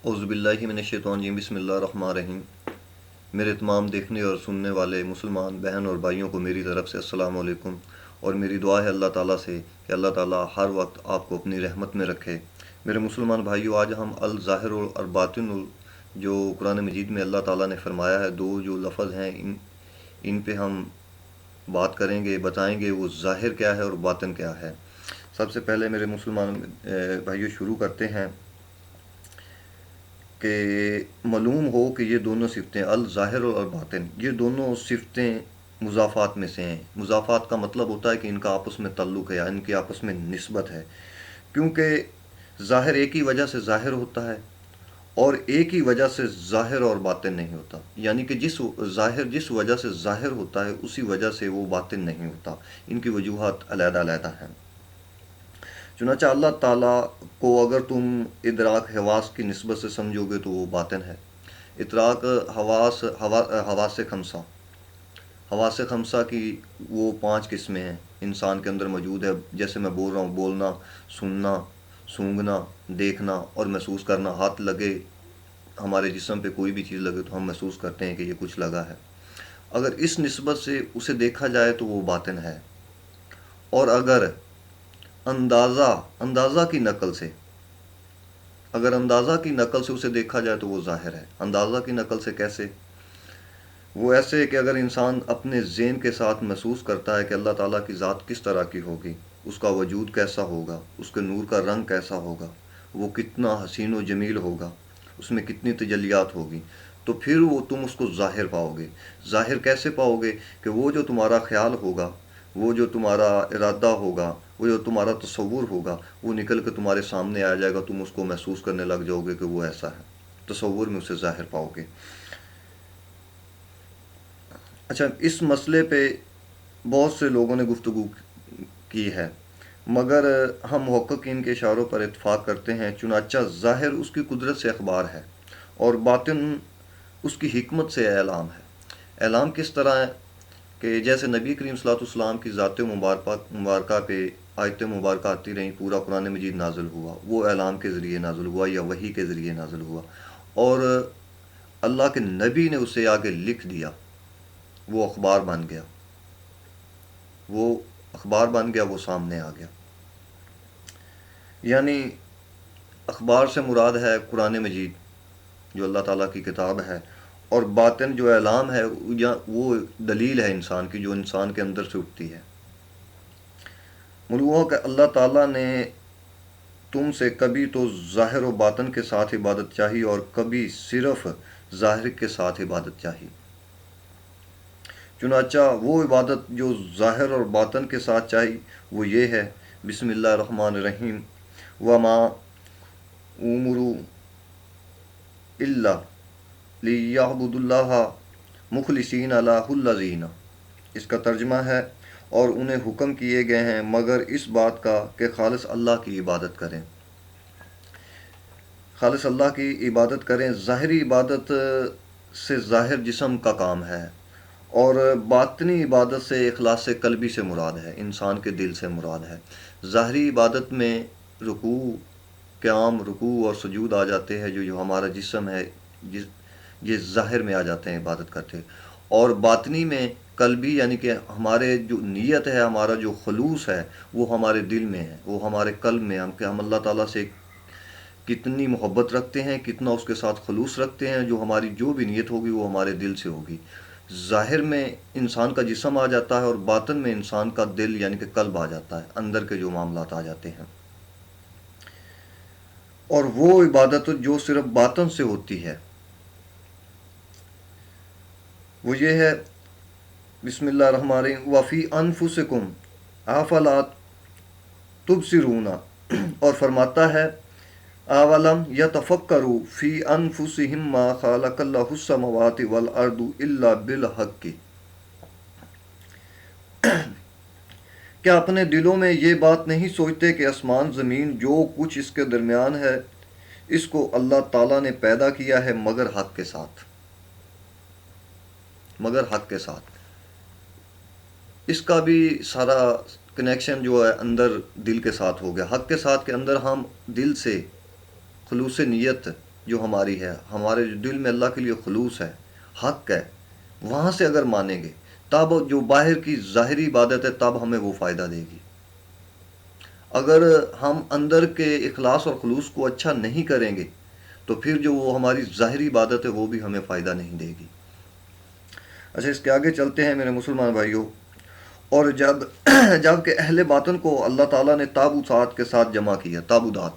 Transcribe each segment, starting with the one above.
اعوذ باللہ من الشیطان الرجیم، بسم اللہ الرحمن الرحیم۔ میرے تمام دیکھنے اور سننے والے مسلمان بہن اور بھائیوں کو میری طرف سے السلام علیکم، اور میری دعا ہے اللہ تعالیٰ سے کہ اللہ تعالیٰ ہر وقت آپ کو اپنی رحمت میں رکھے۔ میرے مسلمان بھائیوں، آج ہم الظاہر اور باطن جو قرآن مجید میں اللہ تعالیٰ نے فرمایا ہے، دو جو لفظ ہیں ان پہ ہم بات کریں گے، بتائیں گے وہ ظاہر کیا ہے اور باطن کیا ہے۔ سب سے پہلے میرے مسلمان بھائیوں شروع کرتے ہیں کہ معلوم ہو کہ یہ دونوں صفتیں الظاہر اور باطن، یہ دونوں صفتیں مضافات میں سے ہیں۔ مضافات کا مطلب ہوتا ہے کہ ان کا آپس میں تعلق ہے یا ان کی آپس میں نسبت ہے، کیونکہ ظاہر ایک ہی وجہ سے ظاہر ہوتا ہے اور ایک ہی وجہ سے ظاہر اور باطن نہیں ہوتا، یعنی کہ جس وجہ سے ظاہر ہوتا ہے اسی وجہ سے وہ باطن نہیں ہوتا، ان کی وجوہات علیحدہ علیحدہ ہیں۔ چنانچہ اللہ تعالیٰ کو اگر تم ادراک حواس کی نسبت سے سمجھو گے تو وہ باطن ہے۔ ادراک حواس خمسہ، حواس خمسہ کی وہ 5 قسمیں ہیں انسان کے اندر موجود ہے، جیسے میں بول رہا ہوں، بولنا، سننا، سونگھنا، دیکھنا اور محسوس کرنا۔ ہاتھ لگے ہمارے جسم پہ، کوئی بھی چیز لگے تو ہم محسوس کرتے ہیں کہ یہ کچھ لگا ہے۔ اگر اس نسبت سے اسے دیکھا جائے تو وہ باطن ہے، اور اگر اندازہ کی نقل سے، اگر اندازہ کی نقل سے اسے دیکھا جائے تو وہ ظاہر ہے۔ اندازہ کی نقل سے کیسے؟ وہ ایسے کہ اگر انسان اپنے ذہن کے ساتھ محسوس کرتا ہے کہ اللہ تعالیٰ کی ذات کس طرح کی ہوگی، اس کا وجود کیسا ہوگا، اس کے نور کا رنگ کیسا ہوگا، وہ کتنا حسین و جمیل ہوگا، اس میں کتنی تجلیات ہوگی، تو پھر تم اس کو ظاہر پاؤ گے۔ ظاہر کیسے پاؤ گے؟ کہ وہ جو تمہارا خیال ہوگا، وہ جو تمہارا ارادہ ہوگا، وہ جو تمہارا تصور ہوگا، وہ نکل کے تمہارے سامنے آ جائے گا، تم اس کو محسوس کرنے لگ جاؤ گے کہ وہ ایسا ہے، تصور میں اسے ظاہر پاؤ گے۔ اچھا، اس مسئلے پہ بہت سے لوگوں نے گفتگو کی ہے، مگر ہم محققین کے اشاروں پر اتفاق کرتے ہیں۔ چنانچہ ظاہر اس کی قدرت سے اخبار ہے اور باطن اس کی حکمت سے اعلام ہے۔ اعلام کس طرح ہے؟ کہ جیسے نبی کریم صلی اللہ علیہ وسلم کی ذات مبارکہ پہ آیت مبارکہ آتی رہیں، پورا قرآن مجید نازل ہوا، وہ اعلام کے ذریعے نازل ہوا یا وحی کے ذریعے نازل ہوا، اور اللہ کے نبی نے اسے آگے لکھ دیا، وہ اخبار بن گیا، وہ اخبار بن گیا، وہ سامنے آ گیا۔ یعنی اخبار سے مراد ہے قرآن مجید جو اللہ تعالیٰ کی کتاب ہے، اور باطن جو اعلام ہے وہ دلیل ہے انسان کی، جو انسان کے اندر سے اٹھتی ہے۔ معلوم ہو کہ اللہ تعالیٰ نے تم سے کبھی تو ظاہر و باطن کے ساتھ عبادت چاہی اور کبھی صرف ظاہر کے ساتھ عبادت چاہی۔ چنانچہ وہ عبادت جو ظاہر اور باطن کے ساتھ چاہی وہ یہ ہے: بسم اللہ الرحمن الرحیم، وما امروا الا لیعبدوا اللہ مخلصین لہ الدین۔ اس کا ترجمہ ہے: اور انہیں حکم کیے گئے ہیں مگر اس بات کا کہ خالص اللہ کی عبادت کریں، خالص اللہ کی عبادت کریں۔ ظاہری عبادت سے ظاہر جسم کا کام ہے، اور باطنی عبادت سے اخلاص قلبی سے مراد ہے، انسان کے دل سے مراد ہے۔ ظاہری عبادت میں رکوع، قیام، رکوع اور سجود آ جاتے ہیں، جو ہمارا جسم ہے یہ ظاہر میں آ جاتے ہیں عبادت کرتے، اور باطنی میں قلبی، یعنی کہ ہمارے جو نیت ہے، ہمارا جو خلوص ہے، وہ ہمارے دل میں ہے، وہ ہمارے قلب میں، ہم اللہ تعالیٰ سے کتنی محبت رکھتے ہیں، کتنا اس کے ساتھ خلوص رکھتے ہیں، جو ہماری جو بھی نیت ہوگی وہ ہمارے دل سے ہوگی۔ ظاہر میں انسان کا جسم آ جاتا ہے، اور باطن میں انسان کا دل یعنی کہ قلب آ جاتا ہے، اندر کے جو معاملات آ جاتے ہیں۔ اور وہ عبادت جو صرف باطن سے ہوتی ہے وہ یہ ہے: بسم اللہ الرحمن الرحیم، وفی انفسکم افلا تبصرون، اور فرماتا ہے: اولم یتفکروا فی انفسہم ما خلق اللہ السماوات والارض الا بالحق۔ کیا اپنے دلوں میں یہ بات نہیں سوچتے کہ آسمان زمین جو کچھ اس کے درمیان ہے، اس کو اللہ تعالیٰ نے پیدا کیا ہے مگر حق کے ساتھ، مگر حق کے ساتھ۔ اس کا بھی سارا کنیکشن جو ہے اندر دل کے ساتھ ہو گیا۔ حق کے ساتھ کے اندر ہم دل سے خلوص نیت جو ہماری ہے، ہمارے جو دل میں اللہ کے لیے خلوص ہے، حق ہے، وہاں سے اگر مانیں گے تب جو باہر کی ظاہری عبادت ہے تب ہمیں وہ فائدہ دے گی۔ اگر ہم اندر کے اخلاص اور خلوص کو اچھا نہیں کریں گے تو پھر جو وہ ہماری ظاہری عبادت ہے وہ بھی ہمیں فائدہ نہیں دے گی۔ اچھا، اس کے آگے چلتے ہیں میرے مسلمان بھائیوں۔ اور جب کہ اہل باطن کو اللہ تعالیٰ نے تابوتات کے ساتھ جمع کیا، تابوتات،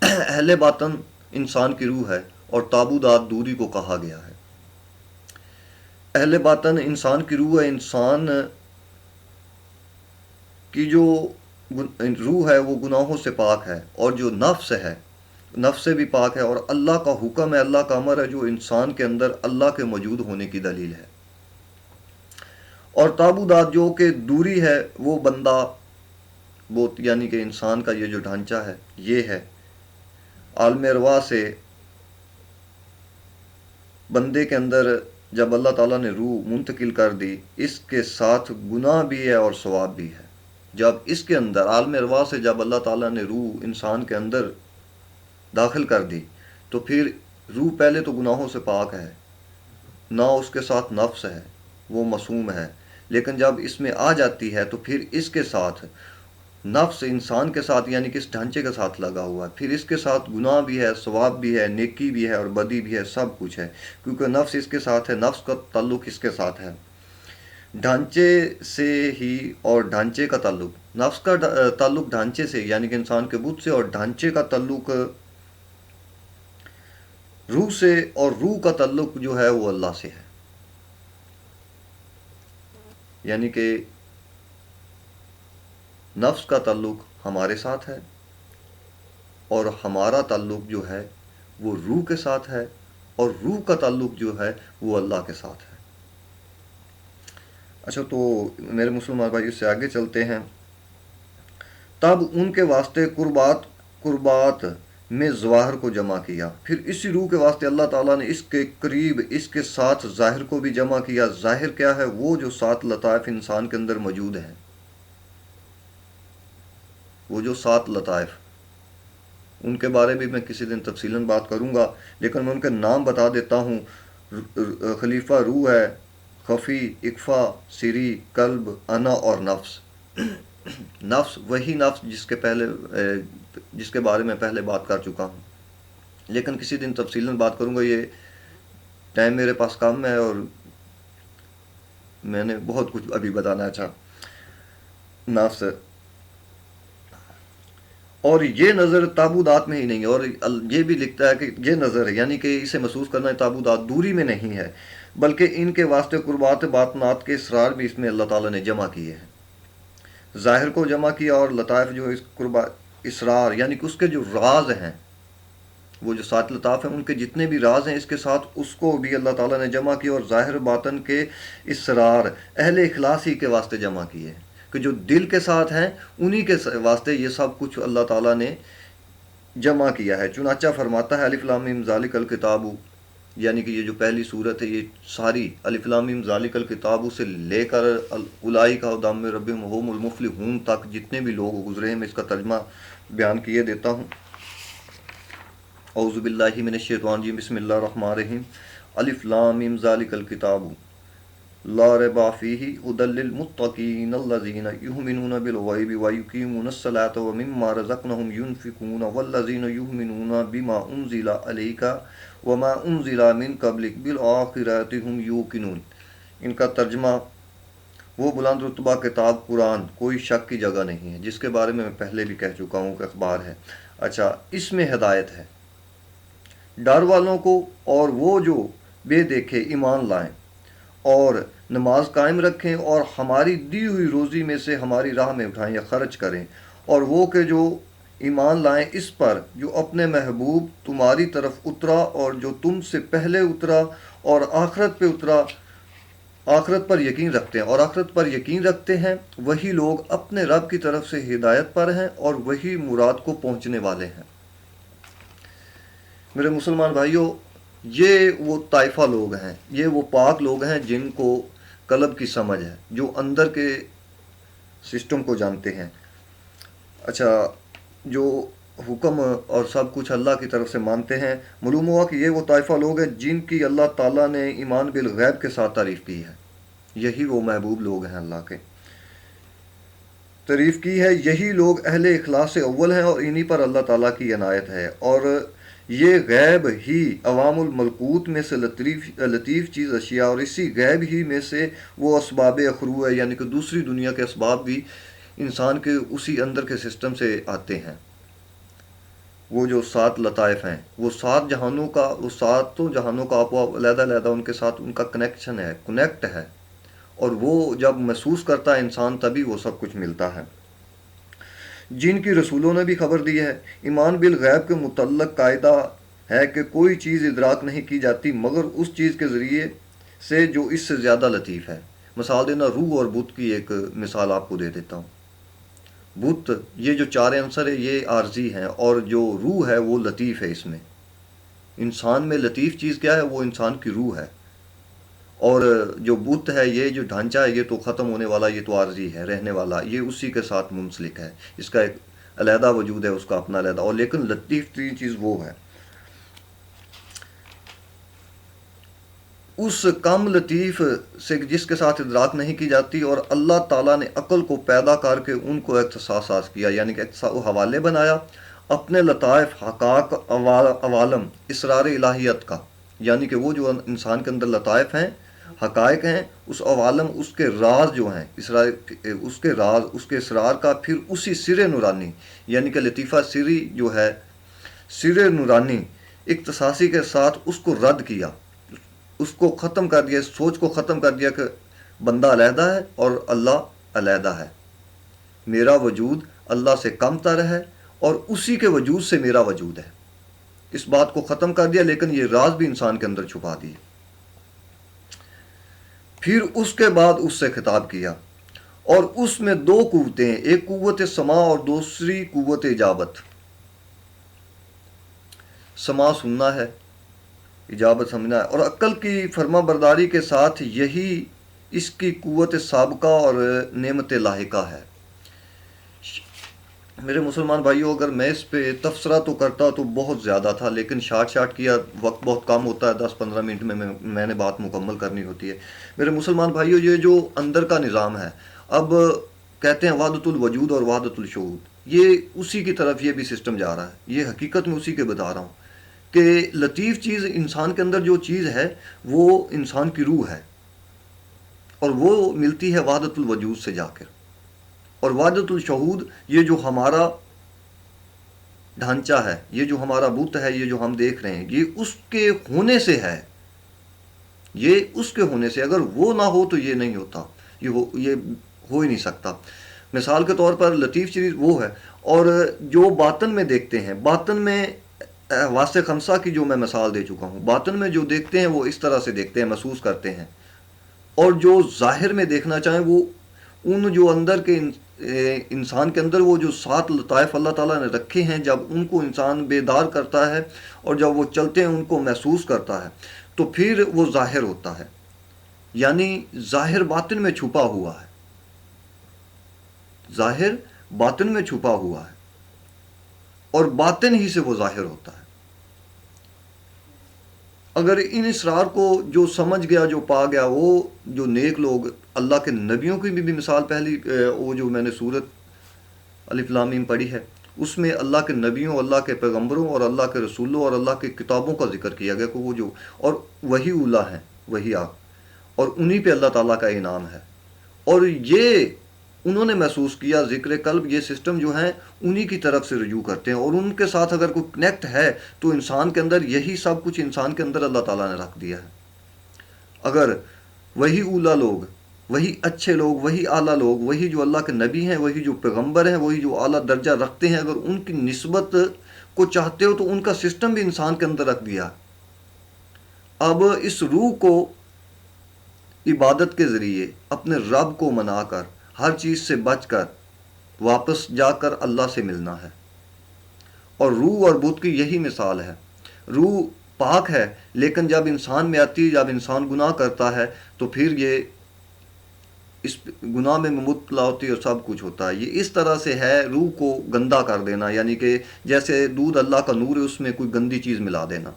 اہل باطن انسان کی روح ہے اور تابوتات دوری کو کہا گیا ہے۔ اہل باطن انسان کی روح ہے، انسان کی جو روح ہے وہ گناہوں سے پاک ہے، اور جو نفس ہے، نفس سے بھی پاک ہے، اور اللہ کا حکم ہے، اللہ کا امر ہے جو انسان کے اندر اللہ کے موجود ہونے کی دلیل ہے۔ اور تابوتات جو کہ دوری ہے، وہ بندہ، وہ یعنی کہ انسان کا یہ جو ڈھانچہ ہے یہ ہے، عالم ارواح سے بندے کے اندر جب اللہ تعالیٰ نے روح منتقل کر دی، اس کے ساتھ گناہ بھی ہے اور ثواب بھی ہے۔ جب اس کے اندر عالم ارواح سے جب اللہ تعالیٰ نے روح انسان کے اندر داخل کر دی تو پھر روح پہلے تو گناہوں سے پاک ہے، نہ اس کے ساتھ نفس ہے، وہ معصوم ہے، لیکن جب اس میں آ جاتی ہے تو پھر اس کے ساتھ نفس انسان کے ساتھ یعنی کہ اس ڈھانچے کے ساتھ لگا ہوا ہے، پھر اس کے ساتھ گناہ بھی ہے، ثواب بھی ہے، نیکی بھی ہے اور بدی بھی ہے، سب کچھ ہے، کیونکہ نفس اس کے ساتھ ہے، نفس کا تعلق اس کے ساتھ ہے۔ ڈھانچے سے ہی، اور ڈھانچے کا تعلق، نفس کا تعلق ڈھانچے سے یعنی کہ انسان کے بت سے، اور ڈھانچے کا تعلق روح سے، اور روح کا تعلق جو ہے وہ اللہ سے ہے۔ یعنی کہ نفس کا تعلق ہمارے ساتھ ہے اور ہمارا تعلق جو ہے وہ روح کے ساتھ ہے، اور روح کا تعلق جو ہے وہ اللہ کے ساتھ ہے۔ اچھا، تو میرے مسلمان بھائی اس سے آگے چلتے ہیں۔ تب ان کے واسطے قربات میں ظواہر کو جمع کیا، پھر اسی روح کے واسطے اللہ تعالیٰ نے اس کے قریب اس کے ساتھ ظاہر کو بھی جمع کیا۔ ظاہر کیا ہے؟ وہ جو 7 لطائف انسان کے اندر موجود ہیں، وہ جو 7 لطائف، ان کے بارے میں کسی دن تفصیلاً بات کروں گا، لیکن میں ان کے نام بتا دیتا ہوں۔ خلیفہ روح ہے، خفی، اکفا، سری، قلب، انا اور نفس۔ نفس وہی نفس جس کے بارے میں پہلے بات کر چکا ہوں، لیکن کسی دن تفصیلاً بات کروں گا، یہ ٹائم میرے پاس کم ہے اور میں نے بہت کچھ ابھی بتانا اچھا نفس۔ اور یہ نظر تابوتات میں ہی نہیں ہے، اور یہ بھی لکھتا ہے کہ یہ نظر ہے یعنی کہ اسے محسوس کرنا تابوتات دوری میں نہیں ہے، بلکہ ان کے واسطے قربات باطنات کے اسرار بھی اس میں اللہ تعالیٰ نے جمع کیے ہیں۔ ظاہر کو جمع کیا، اور لطائف جو اس اسرار یعنی کہ اس کے جو راز ہیں، وہ جو 7 لطائف ہیں ان کے جتنے بھی راز ہیں، اس کے ساتھ اس کو بھی اللہ تعالیٰ نے جمع کیا، اور ظاہر باطن کے اسرار اہل اخلاص ہی کے واسطے جمع کیے، کہ جو دل کے ساتھ ہیں انہی کے واسطے یہ سب کچھ اللہ تعالیٰ نے جمع کیا ہے۔ چنانچہ فرماتا ہے الف لام میم ذالک الکتاب، یعنی کہ یہ جو پہلی صورت ہے یہ ساری الف لام میم ذالک الکتاب سے لے کر اولئک ھدی من ربہم ھم المفلحون تک جتنے بھی لوگ گزرے ہیں، میں اس کا ترجمہ بیان کیے دیتا ہوں۔ اعوذ باللہ من الشیطان الرجیم، بسم اللہ الرحمن الرحیم۔ الف لام میم ذالک الکتاب لا ریب فیہ ھدی للمتقین الذین یؤمنون بالغیب ویقیمون الصلاۃ ومما رزقناہم ینفقون والذین یؤمنون بما انزل الیک وما انزل من قبلک بالآخرۃ ھم یوقنون۔ ان کا ترجمہ: وہ بلند رتبہ کتاب قرآن کوئی شک کی جگہ نہیں ہے، جس کے بارے میں پہلے بھی کہہ چکا ہوں کہ اخبار ہے۔ اچھا، اس میں ہدایت ہے ڈر والوں کو، اور وہ جو بے دیکھے ایمان لائیں اور نماز قائم رکھیں اور ہماری دی ہوئی روزی میں سے ہماری راہ میں اٹھائیں یا خرچ کریں، اور وہ کہ جو ایمان لائیں اس پر جو اپنے محبوب تمہاری طرف اترا اور جو تم سے پہلے اترا، اور آخرت پہ اترا، آخرت پر یقین رکھتے ہیں، اور آخرت پر یقین رکھتے ہیں، وہی لوگ اپنے رب کی طرف سے ہدایت پر ہیں اور وہی مراد کو پہنچنے والے ہیں۔ میرے مسلمان بھائیوں، یہ وہ طائفہ لوگ ہیں، یہ وہ پاک لوگ ہیں جن کو قلب کی سمجھ ہے، جو اندر کے سسٹم کو جانتے ہیں۔ اچھا، جو حکم اور سب کچھ اللہ کی طرف سے مانتے ہیں۔ معلوم ہوا کہ یہ وہ طائفہ لوگ ہیں جن کی اللہ تعالیٰ نے ایمان بالغیب کے ساتھ تعریف کی ہے۔ یہی وہ محبوب لوگ ہیں اللہ کے، تعریف کی ہے۔ یہی لوگ اہل اخلاص سے اول ہیں اور انہی پر اللہ تعالیٰ کی عنایت ہے۔ اور یہ غیب ہی عوام الملکوت میں سے لطیف چیز اشیاء، اور اسی غیب ہی میں سے وہ اسباب اخرو ہے، یعنی کہ دوسری دنیا کے اسباب بھی انسان کے اسی اندر کے سسٹم سے آتے ہیں۔ وہ جو 7 لطائف ہیں، وہ 7 جہانوں کا، وہ 7 جہانوں کا آپ علیحدہ علیحدہ ان کے ساتھ ان کا کنیکشن ہے، کنیکٹ ہے، اور وہ جب محسوس کرتا ہے انسان تبھی وہ سب کچھ ملتا ہے، جن کی رسولوں نے بھی خبر دی ہے۔ ایمان بالغیب کے متعلق قاعدہ ہے کہ کوئی چیز ادراک نہیں کی جاتی مگر اس چیز کے ذریعے سے جو اس سے زیادہ لطیف ہے۔ مثال دینا، روح اور بت کی ایک مثال آپ کو دے دیتا ہوں۔ بت، یہ جو 4 عنصر ہے یہ عارضی ہیں، اور جو روح ہے وہ لطیف ہے۔ اس میں انسان میں لطیف چیز کیا ہے؟ وہ انسان کی روح ہے، اور جو بت ہے، یہ جو ڈھانچہ ہے، یہ تو ختم ہونے والا، یہ تو عارضی ہے، رہنے والا، یہ اسی کے ساتھ منسلک ہے، اس کا ایک علیحدہ وجود ہے، اس کا اپنا علیحدہ، اور لیکن لطیف ترین چیز وہ ہے۔ اس کم لطیف سے جس کے ساتھ ادراک نہیں کی جاتی، اور اللہ تعالیٰ نے عقل کو پیدا کر کے ان کو اختصاص کیا، یعنی کہ حوالے بنایا اپنے لطائف، حقائق، عوالم، اسرار الہیت کا، یعنی کہ وہ جو انسان کے اندر لطائف ہیں، حقائق ہیں، اس عوالم، اس کے راز جو ہیں، اس کے راز، اس کے اسرار کا، پھر اسی سر نورانی، یعنی کہ لطیفہ سری جو ہے، سر نورانی اختصاصی کے ساتھ اس کو رد کیا، اس کو ختم کر دیا، اس سوچ کو ختم کر دیا کہ بندہ علیحدہ ہے اور اللہ علیحدہ ہے، میرا وجود اللہ سے کم تر ہے اور اسی کے وجود سے میرا وجود ہے، اس بات کو ختم کر دیا، لیکن یہ راز بھی انسان کے اندر چھپا دیے۔ پھر اس کے بعد اس سے خطاب کیا، اور اس میں 2 قوتیں ہیں، ایک قوت سماع اور دوسری قوت اجابت۔ سماع سننا ہے، اجابت سمجھنا ہے، اور عقل کی فرما برداری کے ساتھ یہی اس کی قوت سابقہ اور نعمت لاحقہ ہے۔ میرے مسلمان بھائیوں، اگر میں اس پہ تبصرہ تو کرتا تو بہت زیادہ تھا، لیکن شارٹ کیا، وقت بہت کم ہوتا ہے، 10-15 منٹ میں نے بات مکمل کرنی ہوتی ہے۔ میرے مسلمان بھائیوں، یہ جو اندر کا نظام ہے، اب کہتے ہیں وحدت الوجود اور وحدت الشہود، یہ اسی کی طرف یہ بھی سسٹم جا رہا ہے، یہ حقیقت میں اسی کے بتا رہا ہوں کہ لطیف چیز انسان کے اندر جو چیز ہے وہ انسان کی روح ہے، اور وہ ملتی ہے وحدت الوجود سے جا کر، اور وحدت الشہود یہ جو ہمارا ڈھانچہ ہے، یہ جو ہمارا بت ہے، یہ جو ہم دیکھ رہے ہیں، یہ اس کے ہونے سے ہے، یہ اس کے ہونے سے، اگر وہ نہ ہو تو یہ نہیں ہوتا، یہ ہو ہی نہیں سکتا۔ مثال کے طور پر لطیف چیز وہ ہے، اور جو باطن میں دیکھتے ہیں، باطن میں حواس خمسہ کی جو میں مثال دے چکا ہوں، باطن میں جو دیکھتے ہیں وہ اس طرح سے دیکھتے ہیں، محسوس کرتے ہیں، اور جو ظاہر میں دیکھنا چاہیں وہ ان جو اندر کے انسان کے اندر وہ جو 7 لطائف اللہ تعالیٰ نے رکھے ہیں، جب ان کو انسان بیدار کرتا ہے اور جب وہ چلتے ہیں ان کو محسوس کرتا ہے تو پھر وہ ظاہر ہوتا ہے، یعنی ظاہر باطن میں چھپا ہوا ہے، ظاہر باطن میں چھپا ہوا ہے، اور باطن ہی سے وہ ظاہر ہوتا ہے۔ اگر ان اسرار کو جو سمجھ گیا، جو پا گیا، وہ جو نیک لوگ، اللہ کے نبیوں کی بھی مثال پہلی وہ جو میں نے سورت الف لام میم پڑھی ہے، اس میں اللہ کے نبیوں، اللہ کے پیغمبروں اور اللہ کے رسولوں اور اللہ کی کتابوں کا ذکر کیا گیا کہ وہ جو، اور وہی اولا ہیں، وہی اور انہی پہ اللہ تعالیٰ کا انعام ہے، اور یہ انہوں نے محسوس کیا، ذکر قلب، یہ سسٹم جو ہیں انہی کی طرف سے رجوع کرتے ہیں، اور ان کے ساتھ اگر کوئی کنیکٹ ہے تو انسان کے اندر یہی سب کچھ انسان کے اندر اللہ تعالیٰ نے رکھ دیا ہے۔ اگر وہی اولا لوگ، وہی اچھے لوگ، وہی اعلیٰ لوگ، وہی جو اللہ کے نبی ہیں، وہی جو پیغمبر ہیں، وہی جو اعلیٰ درجہ رکھتے ہیں، اگر ان کی نسبت کو چاہتے ہو تو ان کا سسٹم بھی انسان کے اندر رکھ دیا۔ اب اس روح کو عبادت کے ذریعے اپنے رب کو منا کر، ہر چیز سے بچ کر واپس جا کر اللہ سے ملنا ہے، اور روح اور بت کی یہی مثال ہے۔ روح پاک ہے، لیکن جب انسان میں آتی ہے، جب انسان گناہ کرتا ہے تو پھر یہ اس گناہ میں مبتلا ہوتی ہے اور سب کچھ ہوتا ہے. یہ اس طرح سے ہے روح کو گندا کر دینا، یعنی کہ جیسے دودھ اللہ کا نور ہے اس میں کوئی گندی چیز ملا دینا.